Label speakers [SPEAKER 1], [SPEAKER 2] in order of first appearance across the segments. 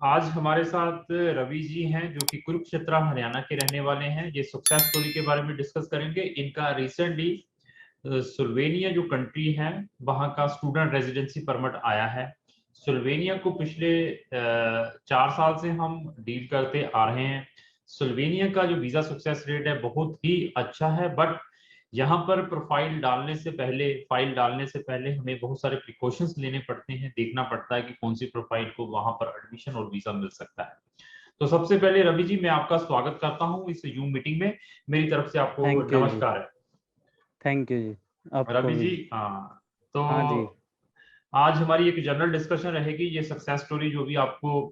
[SPEAKER 1] आज हमारे साथ रवि जी हैं जो कि कुरुक्षेत्र हरियाणा के रहने वाले हैं। ये सक्सेस स्टोरी के बारे में डिस्कस करेंगे। इनका रिसेंटली स्लोवेनिया जो कंट्री है वहां का स्टूडेंट रेजिडेंसी परमिट आया है। स्लोवेनिया को पिछले 4 साल से हम डील करते आ रहे हैं। स्लोवेनिया का जो वीजा सक्सेस रेट है बहुत ही अच्छा है, बट यहाँ पर प्रोफाइल डालने से पहले फाइल डालने से पहले हमें बहुत सारे प्रिकॉशंस लेने पड़ते हैं, देखना पड़ता है कि कौन सी प्रोफाइल को वहां पर एडमिशन और वीजा मिल सकता है। तो सबसे पहले रवि जी, मैं आपका स्वागत करता हूं इस जूम मीटिंग में। मेरी तरफ से आपको
[SPEAKER 2] थैंक यू जी।
[SPEAKER 1] नमस्कार है।
[SPEAKER 2] थैंक यू जी, आपको
[SPEAKER 1] रवि
[SPEAKER 2] भी।
[SPEAKER 1] जी, हाँ, तो
[SPEAKER 2] हाँ जी।
[SPEAKER 1] आज हमारी एक जनरल डिस्कशन रहेगी। ये सक्सेस स्टोरी जो भी आपको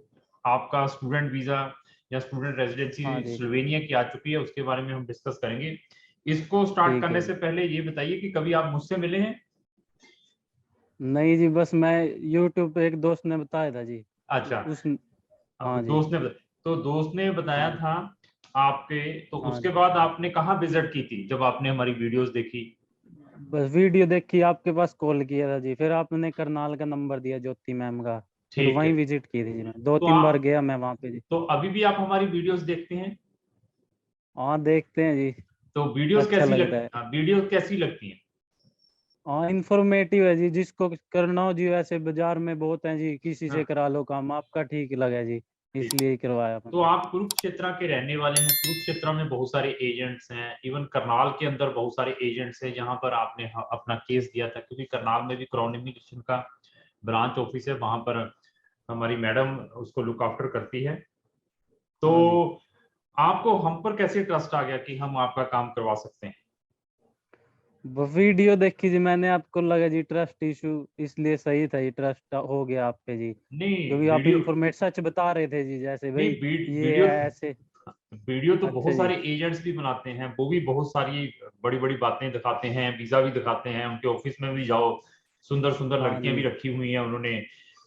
[SPEAKER 1] आपका स्टूडेंट वीजा या स्टूडेंट रेजिडेंसी
[SPEAKER 2] हाँ जी।
[SPEAKER 1] स्लोवेनिया की आ चुकी है उसके बारे में हम डिस्कस करेंगे। इसको स्टार्ट
[SPEAKER 2] ठीक
[SPEAKER 1] करने
[SPEAKER 2] है
[SPEAKER 1] से
[SPEAKER 2] जी।
[SPEAKER 1] पहले ये बताइए कि कभी आप मुझसे मिले हैं?
[SPEAKER 2] नहीं जी, बस मैं यूट्यूब पे एक दोस्त ने बताया था जी।
[SPEAKER 1] अच्छा,
[SPEAKER 2] उस
[SPEAKER 1] अब
[SPEAKER 2] हाँ जी।
[SPEAKER 1] दोस्त ने बताया
[SPEAKER 2] हाँ।
[SPEAKER 1] था आपके। तो
[SPEAKER 2] हाँ
[SPEAKER 1] उसके
[SPEAKER 2] जी।
[SPEAKER 1] बाद आपने कहाँ विजिट की थी जब आपने हमारी वीडियोस देखी?
[SPEAKER 2] बस वीडियो देखी, आपके पास कॉल किया था जी, फिर आपने करनाल का नंबर दिया, ज्योति मैम का। फिर
[SPEAKER 1] ठीक है।
[SPEAKER 2] वहीं विजिट की थी जी, मैं दो
[SPEAKER 1] तो
[SPEAKER 2] तीन बार
[SPEAKER 1] आप
[SPEAKER 2] गया मैं वहाँ पे जी।
[SPEAKER 1] तो अभी भी आप हमारी वीडियोस देखते हैं?
[SPEAKER 2] हाँ, देखते हैं जी।
[SPEAKER 1] तो वीडियोस
[SPEAKER 2] अच्छा
[SPEAKER 1] कैसी
[SPEAKER 2] लगता
[SPEAKER 1] लग
[SPEAKER 2] है।
[SPEAKER 1] वीडियो कैसी लगती हैं?
[SPEAKER 2] हाँ, इंफॉर्मेटिव है जी, जिसको करना हो जी। वैसे बाजार में बहुत है जी, किसी से
[SPEAKER 1] हाँ,
[SPEAKER 2] करा लो काम, आपका ठीक लगा जी,
[SPEAKER 1] ठीक।
[SPEAKER 2] इसलिए ही करवाया
[SPEAKER 1] तो
[SPEAKER 2] अपन।
[SPEAKER 1] आप कुरुक्षेत्र के रहने वाले हैं। कुरुक्षेत्र में बहुत सारे एजेंट्स हैं, इवन करनाल के अंदर बहुत सारे एजेंट्स हैं जहां पर आपने अपना केस दिया था, क्योंकि करनाल में भी क्राउन इमिग्रेशन का ब्रांच ऑफिस है, वहां पर हमारी मैडम उसको लुक आफ्टर करती है। तो
[SPEAKER 2] हाँ जी।
[SPEAKER 1] आपको हम पर कैसे ट्रस्ट आ गया कि हम आपका काम करवा सकते हैं?
[SPEAKER 2] वो वीडियो देखी जी मैंने, आपको लगा जी ट्रस्ट इशू, इसलिए सही था जी, ट्रस्ट हो गया आप पे जी।
[SPEAKER 1] नहीं
[SPEAKER 2] क्योंकि आप
[SPEAKER 1] वीडियो
[SPEAKER 2] इंफॉर्मेट सच बता रहे थे जी, जैसे
[SPEAKER 1] नहीं
[SPEAKER 2] भाई ये
[SPEAKER 1] वीडियो
[SPEAKER 2] है ऐसे।
[SPEAKER 1] वीडियो तो
[SPEAKER 2] अच्छा
[SPEAKER 1] बहुत
[SPEAKER 2] जी।
[SPEAKER 1] सारे एजेंट्स भी बनाते हैं, वो भी बहुत सारी बड़ी बड़ी बातें दिखाते हैं, वीजा भी दिखाते हैं। उनके ऑफिस में भी जाओ, सुंदर सुंदर
[SPEAKER 2] हाँ
[SPEAKER 1] लड़कियां भी
[SPEAKER 2] जी।
[SPEAKER 1] रखी हुई हैं उन्होंने,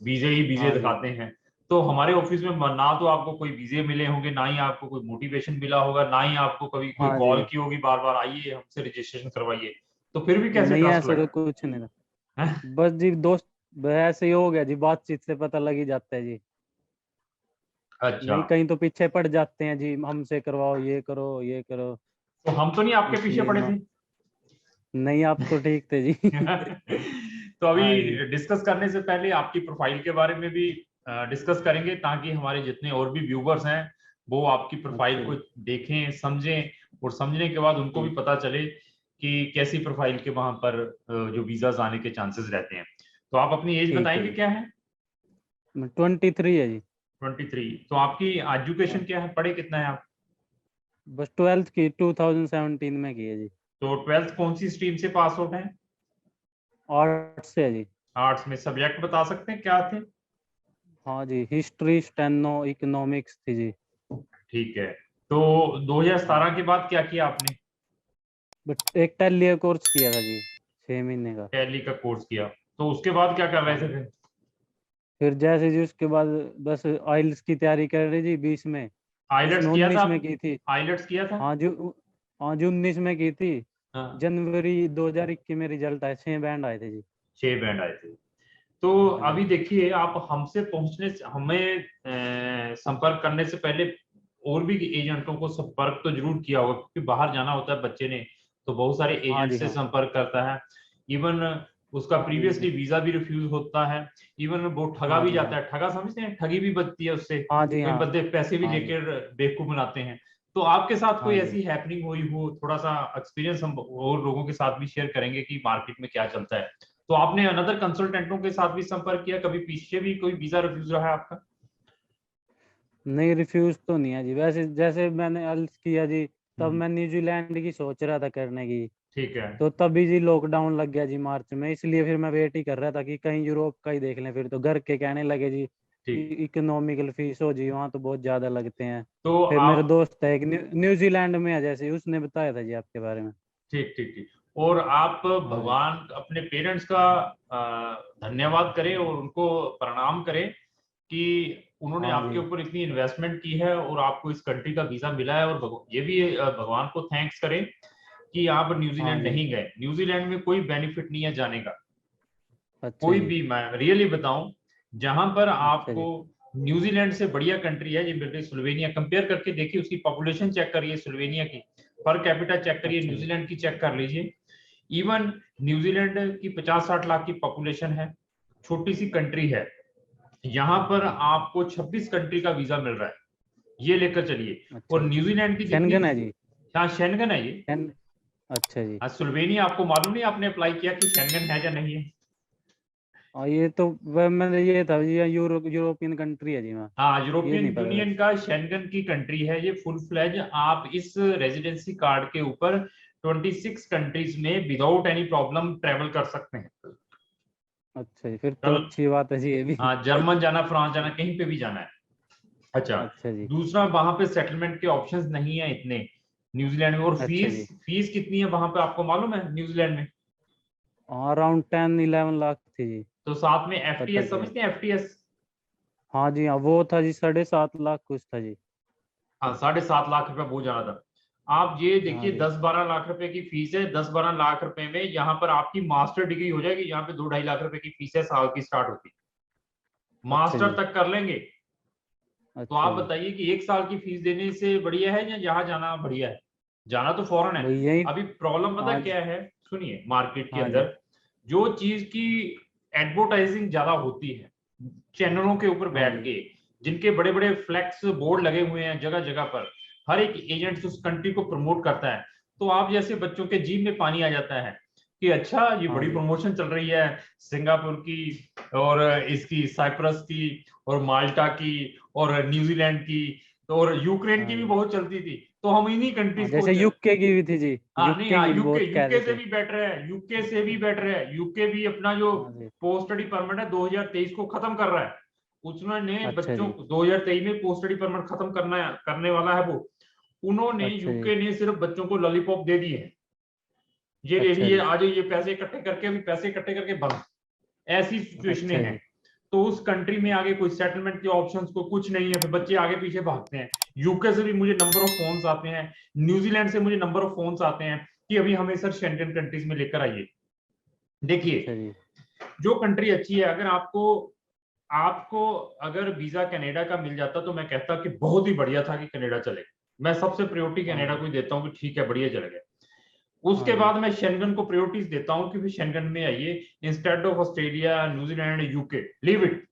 [SPEAKER 1] वीजे ही वीजे
[SPEAKER 2] हाँ जी।
[SPEAKER 1] दिखाते हैं। तो हमारे ऑफिस में ना तो आपको कोई वीजे मिले होंगे, ना ही आपको कोई मोटिवेशन मिला होगा, ना ही आपको कभी कोई
[SPEAKER 2] हाँ
[SPEAKER 1] कॉल
[SPEAKER 2] जी।
[SPEAKER 1] की होगी बार बार आइए हमसे रजिस्ट्रेशन करवाइए। तो फिर भी कैसे
[SPEAKER 2] नहीं,
[SPEAKER 1] ट्रस्ट
[SPEAKER 2] ऐसे तो
[SPEAKER 1] लगा
[SPEAKER 2] कुछ नहीं था।
[SPEAKER 1] है?
[SPEAKER 2] बस जी दोस्त, बस ऐसे ही हो गया जी, बातचीत से पता लग ही जाता है जी।
[SPEAKER 1] अच्छा,
[SPEAKER 2] नहीं, कहीं तो पीछे पड़ जाते हैं जी, हमसे करवाओ, ये करो ये करो।
[SPEAKER 1] तो हम तो नहीं आपके पीछे
[SPEAKER 2] इसलिए
[SPEAKER 1] पड़े थे।
[SPEAKER 2] नहीं, आप तो ठीक थे जी।
[SPEAKER 1] तो अभी
[SPEAKER 2] हाँ जी।
[SPEAKER 1] डिस्कस करने से पहले आपकी प्रोफाइल के बारे में भी डिस्कस करेंगे, ताकि हमारे जितने और भी व्यूवर्स हैं वो आपकी
[SPEAKER 2] अच्छा
[SPEAKER 1] प्रोफाइल को
[SPEAKER 2] जी।
[SPEAKER 1] देखें, समझें, और समझने के बाद उनको भी
[SPEAKER 2] ठीक।
[SPEAKER 1] पता चले कि कैसी प्रोफाइल के वहां पर जो वीजाज आने के चांसेस रहते हैं। तो आप अपनी एज
[SPEAKER 2] ठीक है
[SPEAKER 1] बताएंगे
[SPEAKER 2] जी।
[SPEAKER 1] क्या है?
[SPEAKER 2] 23 है जी।
[SPEAKER 1] 23। तो आपकी एजुकेशन
[SPEAKER 2] हाँ,
[SPEAKER 1] क्या है, पढ़े कितना है आप?
[SPEAKER 2] बस 12th की 2017 में की है जी।
[SPEAKER 1] तो ट्वेल्थ कौन सी स्ट्रीम से पास आउट है?
[SPEAKER 2] आर्ट्स से है जी।
[SPEAKER 1] आर्ट्स में सब्जेक्ट बता सकते हैं क्या थे?
[SPEAKER 2] हाँ जी, हिस्ट्री, स्टेनो, इकोनॉमिक्स थी जी।
[SPEAKER 1] ठीक है। तो
[SPEAKER 2] हाँ,
[SPEAKER 1] 2017 के बाद क्या किया आपने?
[SPEAKER 2] बट एक टैली कोर्स किया था जी, 6 महीने का।
[SPEAKER 1] टैली का कोर्स किया। तो उसके बाद क्या कर रहे
[SPEAKER 2] हाँ
[SPEAKER 1] थे
[SPEAKER 2] जी।
[SPEAKER 1] फिर?
[SPEAKER 2] फिर जैसे जी उसके बाद बस आइल्स की तैयारी कर रही जी 20 में।
[SPEAKER 1] आइलेट्स
[SPEAKER 2] उसमें
[SPEAKER 1] किया था
[SPEAKER 2] 19 में
[SPEAKER 1] आपने?
[SPEAKER 2] की थी।
[SPEAKER 1] आइलेट्स किया था?
[SPEAKER 2] हाँ जी। हाँ जी, 19 में की थी।
[SPEAKER 1] हाँ,
[SPEAKER 2] जनवरी 2021 में रिजल्ट आए, 6 बैंड आए थे जी।
[SPEAKER 1] 6 बैंड आए थे। तो
[SPEAKER 2] हाँ जी।
[SPEAKER 1] अभी देखिए, आप हमसे पहुंचने से हमें संपर्क करने से पहले और भी एजेंटों को संपर्क तो जरूर किया होगा, क्योंकि बाहर जाना होता है बच्चे ने, तो बहुत सारे
[SPEAKER 2] हाँ
[SPEAKER 1] एजेंट
[SPEAKER 2] जी।
[SPEAKER 1] से
[SPEAKER 2] हाँ।
[SPEAKER 1] संपर्क करता है। इवन उसका
[SPEAKER 2] हाँ जी।
[SPEAKER 1] प्रीवियसली वीजा भी रिफ्यूज होता है। इवन वो ठगा
[SPEAKER 2] हाँ
[SPEAKER 1] भी
[SPEAKER 2] जी।
[SPEAKER 1] जाता
[SPEAKER 2] हाँ।
[SPEAKER 1] है, ठगा समझते हैं, ठगी भी बचती है उससे।
[SPEAKER 2] हाँ जी।
[SPEAKER 1] कोई
[SPEAKER 2] हाँ।
[SPEAKER 1] बंदे पैसे भी
[SPEAKER 2] हाँ जी।
[SPEAKER 1] लेकर बेवकूफ बनाते हैं। तो आपके साथ कोई
[SPEAKER 2] हाँ जी।
[SPEAKER 1] ऐसी हैपनिंग हुई हो, थोड़ा सा एक्सपीरियंस हम और लोगों के साथ भी शेयर करेंगे कि मार्केट में क्या चलता है। तो आपने अनदर कंसल्टेंटों के साथ भी संपर्क किया, कभी पीछे भी कोई वीजा रिफ्यूज रहा है आपका?
[SPEAKER 2] नहीं, रिफ्यूज तो नहीं है जी। वैसे जैसे मैंने अल्स किया जी, तब
[SPEAKER 1] हम्म,
[SPEAKER 2] मैं न्यूजीलैंड की सोच रहा था करने की।
[SPEAKER 1] ठीक है।
[SPEAKER 2] तो तभी जी लॉकडाउन लग गया जी मार्च में, इसलिए फिर मैं वेट ही कर रहा था कि कहीं यूरोप का ही देख लें। फिर तो घर के कहने लगे जी
[SPEAKER 1] ठीक।
[SPEAKER 2] इकोनॉमिकल फीस हो जी, वहाँ तो बहुत ज्यादा लगते हैं।
[SPEAKER 1] तो
[SPEAKER 2] फिर मेरा
[SPEAKER 1] आप
[SPEAKER 2] दोस्त है एक न्यूजीलैंड में है, जैसे उसने बताया था जी आपके बारे में।
[SPEAKER 1] ठीक ठीक ठीक। और आप
[SPEAKER 2] हाँ जी।
[SPEAKER 1] भगवान अपने पेरेंट्स का धन्यवाद करें और उनको प्रणाम करें कि उन्होंने
[SPEAKER 2] हाँ
[SPEAKER 1] आपके
[SPEAKER 2] जी।
[SPEAKER 1] ऊपर इतनी इन्वेस्टमेंट की है और आपको इस कंट्री का वीजा मिला है। और ये भी भगवान को थैंक्स करें कि आप
[SPEAKER 2] हाँ
[SPEAKER 1] न्यूजीलैंड
[SPEAKER 2] जी।
[SPEAKER 1] नहीं गए। न्यूजीलैंड में कोई बेनिफिट नहीं है जाने का,
[SPEAKER 2] अच्छा
[SPEAKER 1] कोई
[SPEAKER 2] जी।
[SPEAKER 1] भी। मैं रियली बताऊं, जहां पर
[SPEAKER 2] अच्छा
[SPEAKER 1] आपको
[SPEAKER 2] जी।
[SPEAKER 1] न्यूजीलैंड से बढ़िया कंट्री है ये बिल्कुल स्लोवेनिया। कंपेयर करके देखिए, उसकी पॉपुलेशन चेक करिए स्लोवेनिया की, पर कैपिटा चेक करिए,
[SPEAKER 2] अच्छा जी।
[SPEAKER 1] न्यूजीलैंड की चेक कर लीजिए। इवन न्यूजीलैंड की 50-60 लाख की पॉपुलेशन है, छोटी सी कंट्री है, यहाँ पर आपको 26 कंट्री का वीजा मिल रहा है, ये लेकर चलिए।
[SPEAKER 2] अच्छा
[SPEAKER 1] और
[SPEAKER 2] जी।
[SPEAKER 1] न्यूजीलैंड की जितनी,
[SPEAKER 2] शेंगन है जी।
[SPEAKER 1] हाँ शेंगन है ये।
[SPEAKER 2] अच्छा जी।
[SPEAKER 1] स्लोवेनिया आपको मालूम नहीं, आपने अप्लाई किया कि शेंगन है या नहीं है?
[SPEAKER 2] और ये तो मैंने ये था, ये यूरोपियन कंट्री है जी। मैं
[SPEAKER 1] हाँ,
[SPEAKER 2] ये
[SPEAKER 1] यूरोपियन
[SPEAKER 2] नहीं पता था।
[SPEAKER 1] यूनियन का शेंगन की कंट्री है ये, फुल फ्लैज। आप इस रेजिडेंसी कार्ड के ऊपर 26 कंट्रीज में विदाउट एनी प्रॉब्लम ट्रेवल कर सकते हैं।
[SPEAKER 2] अच्छा जी, फिर तो
[SPEAKER 1] कल,
[SPEAKER 2] अच्छी बात है जी ये भी।
[SPEAKER 1] हाँ, जर्मन जाना, फ्रांस जाना, कहीं पे भी जाना है। अच्छा,
[SPEAKER 2] अच्छा जी।
[SPEAKER 1] दूसरा वहां पे सेटलमेंट के ऑप्शंस नहीं है इतने न्यूजीलैंड में। और
[SPEAKER 2] अच्छा
[SPEAKER 1] फीस
[SPEAKER 2] जी।
[SPEAKER 1] फीस कितनी है वहां पे आपको मालूम है न्यूजीलैंड में?
[SPEAKER 2] अराउंड 10-11 लाख थी जी।
[SPEAKER 1] तो साथ में
[SPEAKER 2] पता
[SPEAKER 1] एफटीएस,
[SPEAKER 2] किया।
[SPEAKER 1] समझते हैं एफटीएस?
[SPEAKER 2] हाँ जी, हाँ वो था जी 7.5 लाख कुछ था जी।
[SPEAKER 1] हाँ, 7.5 लाख रुपया बहुत ज्यादा था। आप ये
[SPEAKER 2] हाँ
[SPEAKER 1] देखिए,
[SPEAKER 2] जी।
[SPEAKER 1] 10-12 लाख रुपए की फीस है। 10-12 लाख रुपए में यहाँ पर आपकी मास्टर डिग्री हो जाएगी। यहाँ पे 2-2.5 लाख रुपए की फीस है, साल की स्टार्ट होती है,
[SPEAKER 2] अच्छा
[SPEAKER 1] मास्टर
[SPEAKER 2] जी।
[SPEAKER 1] तक कर लेंगे। तो
[SPEAKER 2] अच्छा
[SPEAKER 1] आप
[SPEAKER 2] जी।
[SPEAKER 1] बताइए कि 1 साल की फीस देने से बढ़िया है या यहाँ जाना बढ़िया है? जाना तो फॉरेन है।
[SPEAKER 2] भाई यही।
[SPEAKER 1] अभी प्रॉब्लम पता
[SPEAKER 2] आज।
[SPEAKER 1] क्या है, सुनिए, मार्केट के
[SPEAKER 2] हाँ जी।
[SPEAKER 1] अंदर जो चीज की एडवर्टाइजिंग ज्यादा होती है चैनलों के ऊपर
[SPEAKER 2] हाँ
[SPEAKER 1] बैठ
[SPEAKER 2] जी।
[SPEAKER 1] के, जिनके बड़े बड़े फ्लैक्स बोर्ड लगे हुए हैं जगह जगह पर, हर एक एजेंट उस कंट्री को प्रमोट करता है। तो आप जैसे बच्चों के जीभ में पानी आ जाता है कि अच्छा, ये
[SPEAKER 2] हाँ
[SPEAKER 1] बड़ी
[SPEAKER 2] जी।
[SPEAKER 1] प्रमोशन चल रही है सिंगापुर की, और इसकी साइप्रस की, और माल्टा की, और न्यूजीलैंड की, तो और यूक्रेन की
[SPEAKER 2] हाँ
[SPEAKER 1] भी
[SPEAKER 2] जी।
[SPEAKER 1] बहुत चलती थी। तो हम इन्हीं
[SPEAKER 2] हाँ
[SPEAKER 1] कंट्रीज को
[SPEAKER 2] जैसे यूके की भी थी जी।
[SPEAKER 1] हाँ नहीं,
[SPEAKER 2] यूके
[SPEAKER 1] हाँ,
[SPEAKER 2] की
[SPEAKER 1] यूके
[SPEAKER 2] बहुत कह
[SPEAKER 1] यूके
[SPEAKER 2] रहे
[SPEAKER 1] से
[SPEAKER 2] थे।
[SPEAKER 1] भी बेटर है, यूके से भी बेटर है। यूके भी अपना जो
[SPEAKER 2] हाँ जी।
[SPEAKER 1] पोस्ट स्टडी परमिट है 2023 को खत्म कर रहा है। उसने
[SPEAKER 2] अच्छा
[SPEAKER 1] बच्चों
[SPEAKER 2] जी।
[SPEAKER 1] 2023 में पोस्ट स्टडी परमिट खत्म करने वाला है वो। उन्होंने,
[SPEAKER 2] अच्छा जी।
[SPEAKER 1] यूके ने सिर्फ बच्चों को लॉलीपॉप दे दी है, ये ले
[SPEAKER 2] अच्छा
[SPEAKER 1] लीजिए,
[SPEAKER 2] जी।
[SPEAKER 1] आज ये पैसे इकट्ठे करके, अभी पैसे इकट्ठे करके बंद, ऐसी सिचुएशनें
[SPEAKER 2] अच्छा
[SPEAKER 1] हैं।
[SPEAKER 2] जी।
[SPEAKER 1] तो उस कंट्री में आगे कोई सेटलमेंट के ऑप्शंस को कुछ नहीं है, फिर बच्चे आगे पीछे भागते हैं। यूके से भी मुझे नंबर ऑफ फोन्स आते हैं, न्यूजीलैंड से मुझे नंबर ऑफ फोन्स आते हैं कि अभी हमें सर शेंगन कंट्रीज में लेकर आइए। देखिए,
[SPEAKER 2] अच्छा जी।
[SPEAKER 1] जो कंट्री अच्छी है, अगर आपको आपको अगर वीजा कनाडा का मिल जाता तो मैं कहता कि बहुत ही बढ़िया था कि कनाडा चले। मैं सबसे प्रायोरिटी
[SPEAKER 2] हाँ
[SPEAKER 1] कनाडा
[SPEAKER 2] जी।
[SPEAKER 1] को ही देता हूँ कि ठीक है, बढ़िया चले गए।
[SPEAKER 2] हाँ
[SPEAKER 1] उसके
[SPEAKER 2] जी।
[SPEAKER 1] बाद मैं शेंगन को प्रायोरिटीज देता हूँ कि फिर शेंगन में आइए, instead of Australia, New Zealand, UK, leave it.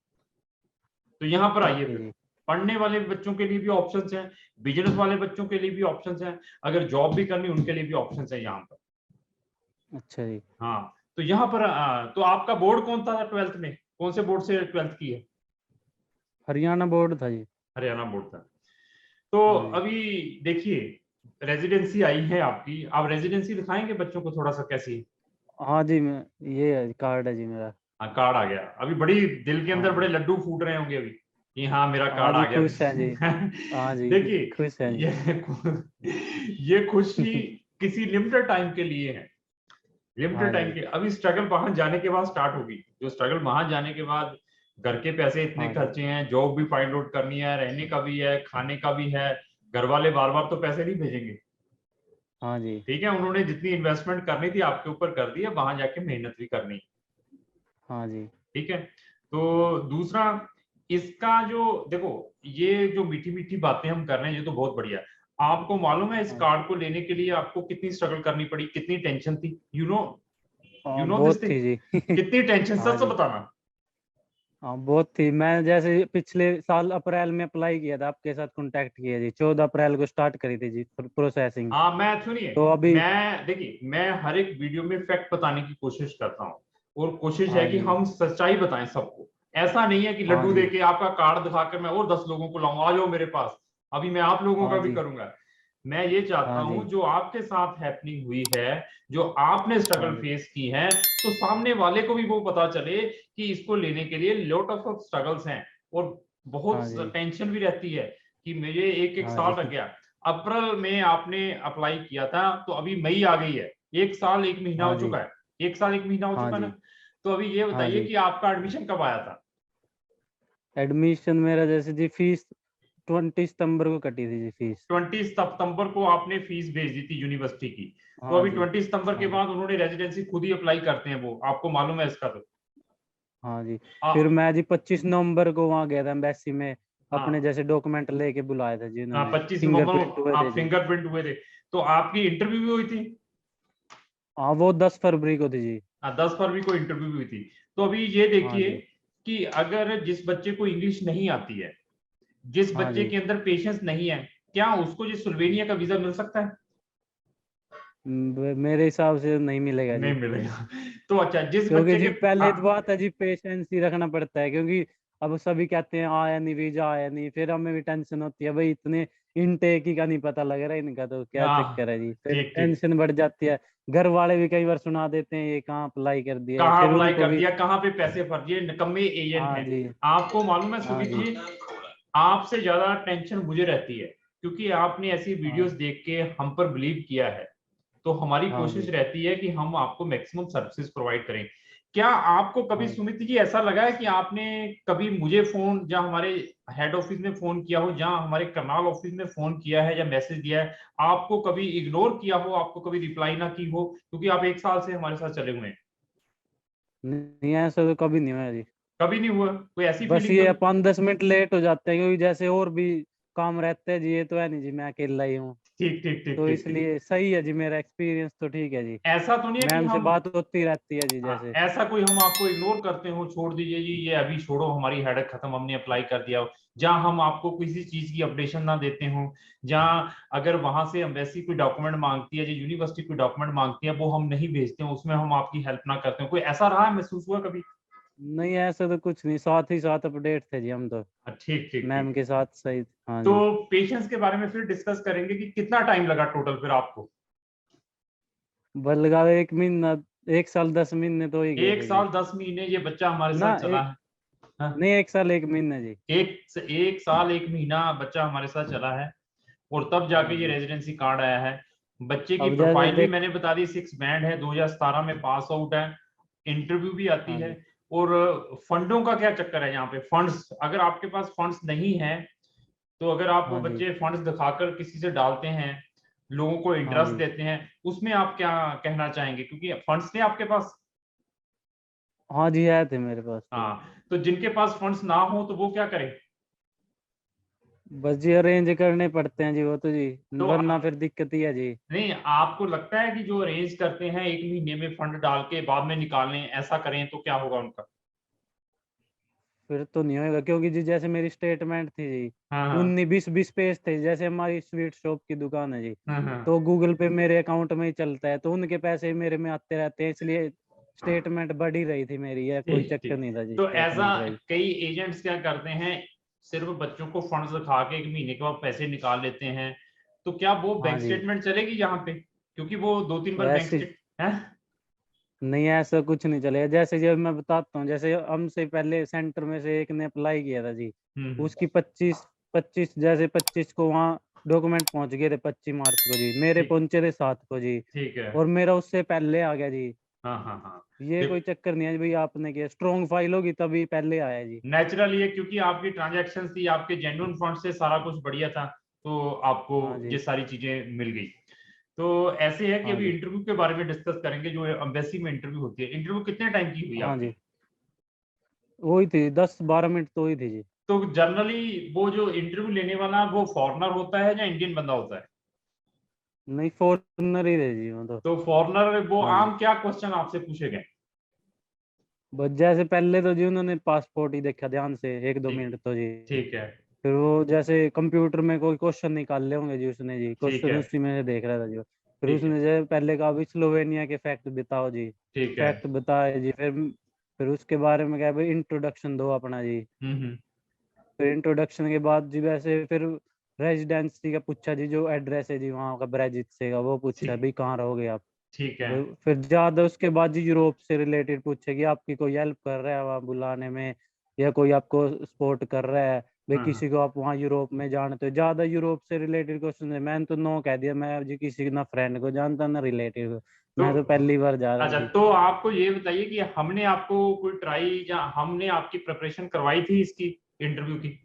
[SPEAKER 1] तो यहाँ पर आइए
[SPEAKER 2] ओके
[SPEAKER 1] फिर।
[SPEAKER 2] जी।
[SPEAKER 1] पढ़ने वाले बच्चों के लिए भी ऑप्शंस हैं, बिजनेस वाले बच्चों के लिए भी ऑप्शंस हैं, अगर जॉब भी करनी उनके लिए भी ऑप्शंस हैं यहाँ पर।
[SPEAKER 2] अच्छा जी।
[SPEAKER 1] हाँ, तो यहाँ पर तो आपका बोर्ड कौन था 12th में, कौन से बोर्ड से 12th की है?
[SPEAKER 2] हरियाणा बोर्ड था जी।
[SPEAKER 1] हरियाणा बोर्ड था। तो
[SPEAKER 2] हाँ जी।
[SPEAKER 1] अभी देखिए, रेजिडेंसी आई है आपकी, आप रेजिडेंसी दिखाएंगे बच्चों को थोड़ा सा कैसी है?
[SPEAKER 2] हाँ जी, मैं ये है कार्ड है जी मेरा।
[SPEAKER 1] हाँ, कार्ड आ गया। अभी बड़ी दिल के
[SPEAKER 2] हाँ
[SPEAKER 1] अंदर बड़े
[SPEAKER 2] जी।
[SPEAKER 1] लड्डू फूट रहे होंगे अभी कि हाँ, मेरा
[SPEAKER 2] हाँ
[SPEAKER 1] कार्ड आ
[SPEAKER 2] जी,
[SPEAKER 1] गया।
[SPEAKER 2] खुश है जी। हाँ जी।
[SPEAKER 1] देखिए,
[SPEAKER 2] खुश है जी।
[SPEAKER 1] ये खुशी किसी लिमिटेड टाइम के लिए है, लिमिटेड
[SPEAKER 2] हाँ
[SPEAKER 1] टाइम
[SPEAKER 2] जी।
[SPEAKER 1] के। अभी स्ट्रगल वहां जाने के बाद स्टार्ट होगी, जो स्ट्रगल वहां जाने के बाद, घर के पैसे इतने
[SPEAKER 2] हाँ जी।
[SPEAKER 1] खर्चे हैं, जॉब भी फाइंड आउट करनी है, रहने का भी है, खाने का भी है। घर वाले बार बार तो पैसे नहीं भेजेंगे।
[SPEAKER 2] हाँ जी।
[SPEAKER 1] ठीक है, उन्होंने जितनी इन्वेस्टमेंट करनी थी आपके ऊपर कर दी है, वहां जाके मेहनत भी करनी है।
[SPEAKER 2] हाँ जी।
[SPEAKER 1] ठीक है, तो दूसरा, इसका जो देखो, ये जो मीठी मीठी बातें हम कर रहे हैं ये तो बहुत बढ़िया है। आपको मालूम है इस
[SPEAKER 2] हाँ जी।
[SPEAKER 1] कार्ड को लेने के लिए आपको कितनी स्ट्रगल करनी पड़ी, कितनी टेंशन थी? यू
[SPEAKER 2] हाँ
[SPEAKER 1] नो दिस
[SPEAKER 2] बहुत
[SPEAKER 1] थिंग?
[SPEAKER 2] थी जी।
[SPEAKER 1] कितनी टेंशन,
[SPEAKER 2] हाँ
[SPEAKER 1] सच तो
[SPEAKER 2] जी।
[SPEAKER 1] बताना।
[SPEAKER 2] हाँ बहुत थी। मैं जैसे पिछले साल अप्रैल में अप्लाई किया था, आपके साथ कांटेक्ट किया जी, 14 अप्रैल को स्टार्ट करी थी जी प्रोसेसिंग।
[SPEAKER 1] हाँ, मैं सुनिए,
[SPEAKER 2] तो अभी।
[SPEAKER 1] मैं देखिए, मैं हर एक वीडियो में फैक्ट बताने की कोशिश करता हूँ, और कोशिश है
[SPEAKER 2] हाँ
[SPEAKER 1] कि
[SPEAKER 2] जी।
[SPEAKER 1] हम सच्चाई बताएं सबको। ऐसा नहीं है कि
[SPEAKER 2] हाँ
[SPEAKER 1] लड्डू
[SPEAKER 2] जी।
[SPEAKER 1] देके आपका कार्ड दिखाकर मैं और 10 लोगों को लाऊं, आ जाओ मेरे पास, अभी मैं आप लोगों
[SPEAKER 2] हाँ
[SPEAKER 1] का भी
[SPEAKER 2] जी।
[SPEAKER 1] करूंगा। मैं ये चाहता
[SPEAKER 2] हाँ
[SPEAKER 1] हूं
[SPEAKER 2] जी।
[SPEAKER 1] जो आपके साथ हैपनिंग हुई है, जो आपने
[SPEAKER 2] हाँ
[SPEAKER 1] स्ट्रगल
[SPEAKER 2] जी।
[SPEAKER 1] फेस की है, तो सामने वाले को भी वो पता चले कि इसको लेने के लिए लॉट ऑफ स्ट्रगल्स हैं, और बहुत
[SPEAKER 2] हाँ जी।
[SPEAKER 1] टेंशन भी रहती है कि मुझे एक एक
[SPEAKER 2] हाँ
[SPEAKER 1] साल
[SPEAKER 2] जी।
[SPEAKER 1] लग गया। अप्रैल में आपने अप्लाई किया था, तो अभी मई आ गई है, 1 साल 1 महीना
[SPEAKER 2] हाँ
[SPEAKER 1] हो
[SPEAKER 2] जी।
[SPEAKER 1] चुका है। 1 साल 1 महीना हो
[SPEAKER 2] हाँ
[SPEAKER 1] चुका
[SPEAKER 2] जी।
[SPEAKER 1] ना? तो अभी ये
[SPEAKER 2] हाँ
[SPEAKER 1] बताइए
[SPEAKER 2] जी।
[SPEAKER 1] कि आपका एडमिशन कब आया था?
[SPEAKER 2] एडमिशन मेरा जैसे जी फीस 20 सितंबर को कटी थी जी फीस।
[SPEAKER 1] 20 सितंबर को आपने फीस भेज दी थी यूनिवर्सिटी की। तो
[SPEAKER 2] हाँ
[SPEAKER 1] अभी
[SPEAKER 2] जी।
[SPEAKER 1] 20 सितंबर के
[SPEAKER 2] हाँ जी।
[SPEAKER 1] बाद उन्होंने रेजिडेंसी खुद ही अप्लाई करते हैं वो, आपको मालूम है इसका? तो
[SPEAKER 2] हाँ जी।
[SPEAKER 1] आ,
[SPEAKER 2] फिर मैं जी 25 नवंबर को वहाँ गया था एम्बेसी में, अपने
[SPEAKER 1] हाँ
[SPEAKER 2] जैसे डॉक्यूमेंट लेके बुलाया था जी
[SPEAKER 1] हाँ,
[SPEAKER 2] उन्होंने,
[SPEAKER 1] 25 नवंबर
[SPEAKER 2] फिंगरप्रिंट
[SPEAKER 1] को
[SPEAKER 2] हुए थे
[SPEAKER 1] आप
[SPEAKER 2] जी।
[SPEAKER 1] फिंगरप्रिंट हुए थे, तो आपकी इंटरव्यू भी हुई थी।
[SPEAKER 2] हाँ वो 10 फरवरी को थी जी।
[SPEAKER 1] हाँ, 10 फरवरी को इंटरव्यू भी हुई थी। तो अभी ये
[SPEAKER 2] हाँ
[SPEAKER 1] देखिए
[SPEAKER 2] जी।
[SPEAKER 1] कि अगर जिस बच्चे को इंग्लिश नहीं आती है, जिस
[SPEAKER 2] हाँ
[SPEAKER 1] बच्चे
[SPEAKER 2] जी।
[SPEAKER 1] के अंदर पेशेंस नहीं है, क्या उसको जो स्लोवेनिया का वीजा मिल सकता है?
[SPEAKER 2] मेरे हिसाब से नहीं मिलेगा
[SPEAKER 1] नहीं
[SPEAKER 2] जी।
[SPEAKER 1] मिलेगा। तो अच्छा, जिस
[SPEAKER 2] क्योंकि
[SPEAKER 1] बच्चे
[SPEAKER 2] जी
[SPEAKER 1] के
[SPEAKER 2] पहले तो
[SPEAKER 1] हाँ,
[SPEAKER 2] बात है जी, पेशेंस ही रखना पड़ता है, क्योंकि अब सभी कहते हैं आया नहीं वीजा, आया नहीं, फिर हमें भी टेंशन होती है भाई, इतने इनटेक ही का नहीं पता लग रहा है इनका, तो क्या
[SPEAKER 1] हाँ,
[SPEAKER 2] चक्कर है जी, फिर
[SPEAKER 1] ठीक ठीक।
[SPEAKER 2] टेंशन बढ़ जाती है। घर वाले भी कई बार सुना देते हैं ये कहाँ अप्लाई कर दिया है,
[SPEAKER 1] कहाँ
[SPEAKER 2] फिर
[SPEAKER 1] अप्लाई
[SPEAKER 2] उनको
[SPEAKER 1] कर
[SPEAKER 2] भी।
[SPEAKER 1] दिया, कहाँ पे पैसे फर्जी, निकम्मे एजेंट
[SPEAKER 2] हाँ
[SPEAKER 1] हैं।
[SPEAKER 2] जी।
[SPEAKER 1] आपको मालूम है
[SPEAKER 2] हाँ
[SPEAKER 1] सुमित
[SPEAKER 2] जी।
[SPEAKER 1] जी, आपसे ज्यादा टेंशन मुझे रहती है, क्योंकि आपने ऐसी
[SPEAKER 2] हाँ।
[SPEAKER 1] वीडियोस देख के हम पर बिलीव किया है। तो हमारी
[SPEAKER 2] हाँ
[SPEAKER 1] कोशिश
[SPEAKER 2] जी।
[SPEAKER 1] रहती है कि हम आपको मैक्सिमम सर्विसेज प्रोवाइड करें। क्या आपको कभी
[SPEAKER 2] हाँ।
[SPEAKER 1] सुमित जी ऐसा लगा है कि आपने कभी मुझे फोन या हमारे हेड ऑफिस में फोन किया हो, जहां हमारे करनाल ऑफिस में फोन किया है या मैसेज दिया है, आपको कभी इग्नोर किया हो, आपको कभी रिप्लाई ना की हो, क्योंकि आप 1 साल से हमारे साथ चले हुए हैं?
[SPEAKER 2] नहीं, ऐसा तो कभी नहीं हुआ जी।
[SPEAKER 1] कभी नहीं हुआ? कोई ऐसी
[SPEAKER 2] बस
[SPEAKER 1] फीलिंग
[SPEAKER 2] ये
[SPEAKER 1] कभी?
[SPEAKER 2] 5-10 मिनट लेट हो जाते हैं, क्योंकि जैसे और भी काम रहते हैं जी, ये तो है नहीं जी मैं अकेला ही हूँ,
[SPEAKER 1] ठीक ठीक ठीक
[SPEAKER 2] तो
[SPEAKER 1] ठीक ठीक।
[SPEAKER 2] इसलिए सही है जी, मेरा एक्सपीरियंस तो ठीक है जी।
[SPEAKER 1] ऐसा तो नहीं है कि
[SPEAKER 2] मैम से
[SPEAKER 1] हम,
[SPEAKER 2] बात होती रहती है जी
[SPEAKER 1] हाँ,
[SPEAKER 2] जैसे।
[SPEAKER 1] ऐसा कोई हम आपको इग्नोर करते हो, छोड़ दीजिए जी, ये अभी छोड़ो, हमारी हेडेक खत्म, हमने अप्लाई कर दिया हो, जहां हम आपको किसी चीज की अपडेशन ना देते हो, जहां अगर वहां से एम्बेसी कोई डॉक्यूमेंट मांगती है, जो यूनिवर्सिटी कोई डॉक्यूमेंट मांगती है, वो हम नहीं भेजते हो, उसमें हम आपकी हेल्प ना करते हो, कोई ऐसा रहा है, महसूस हुआ कभी?
[SPEAKER 2] नहीं, ऐसा तो कुछ नहीं, साथ ही साथ अपडेट थे जी हम तो,
[SPEAKER 1] ठीक ठीक
[SPEAKER 2] मैम
[SPEAKER 1] ठीक।
[SPEAKER 2] के साथ सही। हाँ
[SPEAKER 1] तो
[SPEAKER 2] जी।
[SPEAKER 1] पेशेंस के बारे में फिर डिस्कस करेंगे कि कितना टाइम लगा टोटल फिर आपको?
[SPEAKER 2] बस लगा 1 महीना, 1 साल 10 महीने तो ही गए
[SPEAKER 1] एक
[SPEAKER 2] थे जी।
[SPEAKER 1] साल 10 महीने ये बच्चा हमारे
[SPEAKER 2] ना
[SPEAKER 1] साथ चला
[SPEAKER 2] एक,
[SPEAKER 1] है। हाँ,
[SPEAKER 2] नहीं 1 साल 1 महीना जी।
[SPEAKER 1] एक साल 1 महीना बच्चा हमारे साथ चला है, और तब
[SPEAKER 2] हाँ
[SPEAKER 1] जाके ये
[SPEAKER 2] जी।
[SPEAKER 1] रेजिडेंसी कार्ड आया है। बच्चे की
[SPEAKER 2] अब जैसे
[SPEAKER 1] प्रोफाइल भी
[SPEAKER 2] देख।
[SPEAKER 1] मैंने बता दी, 6 बैंड है, 2017 में पास आउट है, इंटरव्यू भी आती
[SPEAKER 2] हाँ
[SPEAKER 1] है।
[SPEAKER 2] जी।
[SPEAKER 1] और फंडों का क्या चक्कर है यहाँ पे? फंड्स, अगर आपके पास फंड्स नहीं है, तो अगर आप
[SPEAKER 2] हाँ जी।
[SPEAKER 1] बच्चे फंड्स दिखाकर किसी से डालते हैं, लोगों को
[SPEAKER 2] हाँ
[SPEAKER 1] इंटरेस्ट
[SPEAKER 2] जी।
[SPEAKER 1] देते हैं, उसमें आप क्या कहना चाहेंगे, क्योंकि फंड्स थे आपके पास?
[SPEAKER 2] हाँ जी, आए थे मेरे पास तो।
[SPEAKER 1] हाँ, तो जिनके पास फंड्स ना हो तो वो क्या करें?
[SPEAKER 2] बस जी अरेंज करने पड़ते हैं जी वो तो जी,
[SPEAKER 1] तो
[SPEAKER 2] वरना फिर दिक्कत ही है जी।
[SPEAKER 1] नहीं, आपको लगता है कि जो अरेंज करते हैं 1 महीने में फंड डाल के बाद में निकालें, ऐसा करें तो क्या होगा उनका?
[SPEAKER 2] फिर तो नहीं होएगा, क्योंकि जी जैसे मेरी स्टेटमेंट थी जी,
[SPEAKER 1] हाँ हाँ
[SPEAKER 2] 19-20 पेज थे, जैसे हमारी स्वीट शॉप की दुकान है जी,
[SPEAKER 1] हाँ।
[SPEAKER 2] तो गूगल पे मेरे अकाउंट में ही चलता है, तो उनके पैसे मेरे में आते रहते हैं, इसलिए स्टेटमेंट बढ़ ही रही थी मेरी, या कोई
[SPEAKER 1] ठीक
[SPEAKER 2] चक्कर
[SPEAKER 1] ठीक।
[SPEAKER 2] नहीं था जी
[SPEAKER 1] तो ऐसा
[SPEAKER 2] स्टेटमेंट का ही।
[SPEAKER 1] कई एजेंट्स क्या करते हैं, सिर्फ बच्चों को फंड्स दिखा के 1 महीने के बाद पैसे निकाल लेते हैं, तो क्या वो
[SPEAKER 2] हाँ
[SPEAKER 1] बैंक
[SPEAKER 2] जी।
[SPEAKER 1] स्टेटमेंट चलेगी यहाँ पे? क्योंकि वो 2-3 बार बैंक
[SPEAKER 2] वैसे
[SPEAKER 1] स्टेट है।
[SPEAKER 2] नहीं, ऐसा कुछ नहीं चलेगा, जैसे जब मैं बताता हूँ, जैसे हमसे पहले सेंटर में से एक ने अप्लाई किया था जी,
[SPEAKER 1] हम्म।
[SPEAKER 2] उसकी 25 जैसे 25 को वहाँ डॉक्यूमेंट पहुंच गए थे, 25 मार्च को जी, मेरे
[SPEAKER 1] ठीक
[SPEAKER 2] पहुंचे थे 7 को जी,
[SPEAKER 1] ठीक है।
[SPEAKER 2] और मेरा उससे पहले आ गया जी।
[SPEAKER 1] हाँ हाँ हाँ।
[SPEAKER 2] ये कोई चक्कर नहीं है भाई, आपने किया स्ट्रॉन्ग फाइल होगी तभी पहले आया जी।
[SPEAKER 1] नेचुरल ये, क्योंकि आपकी ट्रांजैक्शन थी, आपके जेन्युइन फंड से सारा कुछ बढ़िया था, तो आपको
[SPEAKER 2] हाँ
[SPEAKER 1] ये
[SPEAKER 2] जी।
[SPEAKER 1] सारी चीजें मिल गई। तो ऐसे है कि
[SPEAKER 2] हाँ
[SPEAKER 1] अभी
[SPEAKER 2] जी।
[SPEAKER 1] इंटरव्यू के बारे में डिस्कस करेंगे, जो एम्बेसी में इंटरव्यू होती है। इंटरव्यू कितने टाइम की हुई
[SPEAKER 2] हाँ
[SPEAKER 1] आपकी?
[SPEAKER 2] जी। वही थी 10-12 मिनट तो हुई थी जी।
[SPEAKER 1] तो जनरली वो जो इंटरव्यू लेने वाला वो फॉरेनर होता है या इंडियन बंदा होता है?
[SPEAKER 2] नहीं, फॉरनर ही रहे जी वो तो।
[SPEAKER 1] तो फॉरेनर, वो
[SPEAKER 2] हाँ जी।
[SPEAKER 1] आम क्या क्वेश्चन आपसे पूछे गए?
[SPEAKER 2] बस जैसे पहले तो जी उन्होंने पासपोर्ट ही देखा ध्यान से, 1-2 मिनट तो जी।
[SPEAKER 1] ठीक है
[SPEAKER 2] फिर वो जैसे कंप्यूटर में कोई क्वेश्चन निकाल ले होंगे जी, उसने जी
[SPEAKER 1] ठीक
[SPEAKER 2] क्वेश्चन
[SPEAKER 1] है
[SPEAKER 2] उसी में से देख रहा था जी। फिर
[SPEAKER 1] ठीक है
[SPEAKER 2] उसने जो पहले कहा भी स्लोवेनिया के फैक्ट बताओ जी।
[SPEAKER 1] ठीक है।
[SPEAKER 2] फैक्ट बताए जी, फिर उसके बारे में क्या भाई इंट्रोडक्शन दो अपना जी।
[SPEAKER 1] हम्म।
[SPEAKER 2] फिर इंट्रोडक्शन के बाद जी वैसे फिर रेजिडेंसी का पूछा जी, जो एड्रेस है जी वहाँ का ब्रेजित से का, वो पूछा
[SPEAKER 1] ठीक
[SPEAKER 2] भाई कहाँ रहोगे आप।
[SPEAKER 1] ठीक है।
[SPEAKER 2] फिर ज्यादा उसके बाद जी यूरोप से रिलेटेड पूछेगी, आपकी कोई हेल्प कर रहा है वहाँ बुलाने में, या कोई आपको सपोर्ट कर रहा है भाई,
[SPEAKER 1] हाँ हाँ।
[SPEAKER 2] किसी को आप वहाँ यूरोप में जानते हो, ज्यादा यूरोप से रिलेटेड क्वेश्चन है। मैंने तो नो कह दिया, मैं जी किसी ना फ्रेंड को जानता ना रिलेटिव को,
[SPEAKER 1] तो
[SPEAKER 2] मैं तो पहली बार जा रहा हूँ
[SPEAKER 1] अच्छा,
[SPEAKER 2] जी।
[SPEAKER 1] तो आपको ये बताइए कि हमने आपको कोई ट्राई या हमने आपकी प्रिपरेशन करवाई थी इसकी इंटरव्यू की?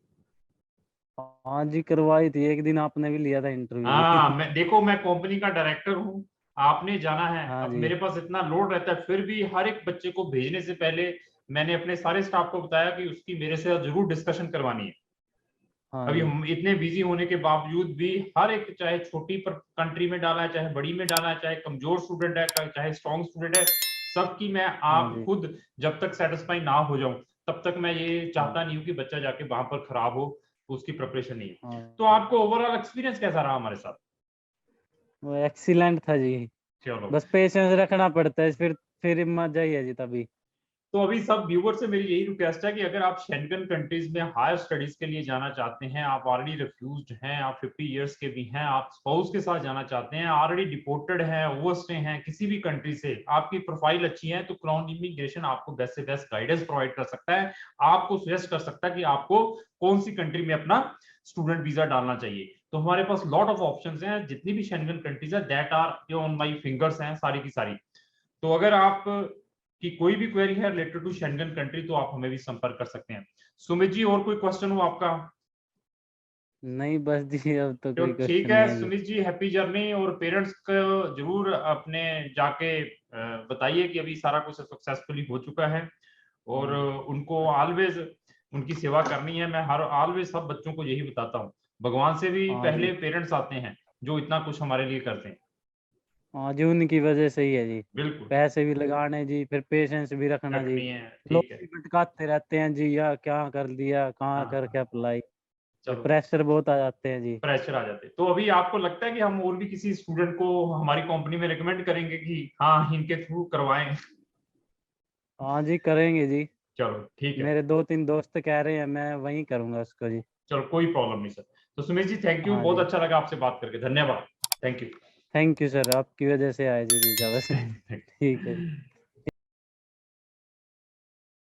[SPEAKER 2] हाँ जी, करवाई थी, एक दिन आपने भी लिया था इंटरव्यू जी।
[SPEAKER 1] हाँ, मैं देखो, मैं कंपनी का डायरेक्टर हूँ, आपने जाना है,
[SPEAKER 2] हाँ
[SPEAKER 1] अब
[SPEAKER 2] जी।
[SPEAKER 1] मेरे पास इतना लोड रहता है, फिर भी हर एक बच्चे को भेजने से पहले मैंने अपने सारे स्टाफ को बताया कि उसकी मेरे से जरूर डिस्कशन करवानी है।
[SPEAKER 2] हाँ
[SPEAKER 1] अभी
[SPEAKER 2] जी।
[SPEAKER 1] हम इतने बिजी होने के बावजूद भी हर एक, चाहे छोटी पर कंट्री में डाला है, चाहे बड़ी में डाला है, चाहे कमजोर स्टूडेंट है, चाहे स्ट्रॉन्ग स्टूडेंट है, सबकी मैं
[SPEAKER 2] हाँ
[SPEAKER 1] आप
[SPEAKER 2] जी।
[SPEAKER 1] खुद जब तक सेटिस्फाई ना हो जाऊं तब तक मैं ये
[SPEAKER 2] हाँ
[SPEAKER 1] चाहता नहीं हूं कि बच्चा जाके वहां पर खराब हो, तो उसकी प्रिपरेशन नहीं है।
[SPEAKER 2] हाँ
[SPEAKER 1] तो
[SPEAKER 2] जी।
[SPEAKER 1] आपको ओवरऑल एक्सपीरियंस कैसा रहा हमारे साथ?
[SPEAKER 2] वो एक्सीलेंट था जी।
[SPEAKER 1] चलो,
[SPEAKER 2] बस पेशेंस रखना पड़ता है, फिर मजा ही है जी तभी।
[SPEAKER 1] तो अभी सब व्यूवर से मेरी यही रिक्वेस्ट है कि अगर आप शेंगन कंट्रीज में हायर स्टडीज के लिए जाना चाहते हैं, आप ऑलरेडी रिफ्यूज्ड हैं, आप 50 इयर्स के भी हैं, आप स्पाउस के साथ जाना चाहते हैं, ऑलरेडी डिपोर्टेड हैं, ओवरस्टे हैं, किसी भी कंट्री से आपकी प्रोफाइल अच्छी है, तो क्राउन इमिग्रेशन आपको बेस्ट से बेस्ट गाइडेंस प्रोवाइड कर सकता है, आपको सजेस्ट कर सकता है कि आपको कौन सी कंट्री में अपना स्टूडेंट वीजा डालना चाहिए। तो हमारे पास लॉट ऑफ ऑप्शंस हैं, जितनी भी शेंगन कंट्रीज है that are on my fingers हैं सारी की सारी। तो अगर आप की कोई भी क्वेरी है रिलेटेड टू शेंगन कंट्री तो आप हमें भी संपर्क कर सकते हैं। सुमित जी, और कोई क्वेश्चन हो आपका?
[SPEAKER 2] नहीं बस जी, अब तो
[SPEAKER 1] तो
[SPEAKER 2] कोई
[SPEAKER 1] ठीक
[SPEAKER 2] क्वेश्चन
[SPEAKER 1] है
[SPEAKER 2] नहीं है जी।
[SPEAKER 1] सुमित जी, हैप्पी जर्नी, और पेरेंट्स को जरूर अपने जाके बताइए कि अभी सारा कुछ सक्सेसफुली हो चुका है, और
[SPEAKER 2] हाँ।
[SPEAKER 1] उनको ऑलवेज उनकी सेवा करनी है। मैं हर ऑलवेज सब बच्चों को यही बताता हूँ, भगवान से भी
[SPEAKER 2] हाँ जी।
[SPEAKER 1] पहले पेरेंट्स आते हैं जो इतना कुछ हमारे लिए करते हैं।
[SPEAKER 2] हाँ जी, उनकी वजह से ही है जी।
[SPEAKER 1] बिल्कुल,
[SPEAKER 2] पैसे भी लगाने जी, फिर पेशेंस भी रखना जी।
[SPEAKER 1] रखनी है,
[SPEAKER 2] लोग
[SPEAKER 1] ठीक है।
[SPEAKER 2] भी भटकाते रहते हैं जी, या क्या कर दिया, कहाँ
[SPEAKER 1] हाँ
[SPEAKER 2] कर
[SPEAKER 1] हाँ,
[SPEAKER 2] क्या अप्लाई। फिर
[SPEAKER 1] चलो,
[SPEAKER 2] प्रेशर बहुत आ जाते हैं जी।
[SPEAKER 1] प्रेशर आ जाते। तो अभी आपको लगता है कि हम और भी किसी स्टूडेंट को हमारी कंपनी में रिकमेंड करेंगे कि हाँ इनके थ्रू करवाएं?
[SPEAKER 2] हाँ जी, करेंगे जी।
[SPEAKER 1] चलो ठीक है,
[SPEAKER 2] मेरे 2-3 दोस्त कह रहे हैं, मैं वहीं करूंगा उसको जी।
[SPEAKER 1] चलो कोई प्रॉब्लम नहीं सर। तो सुमित जी, थैंक यू,
[SPEAKER 2] हाँ
[SPEAKER 1] बहुत
[SPEAKER 2] जी।
[SPEAKER 1] अच्छा लगा आपसे बात करके, धन्यवाद, थैंक
[SPEAKER 2] थैंक यू सर, आपकी वजह से आए जी वीजा बस।
[SPEAKER 1] यू।
[SPEAKER 2] ठीक है।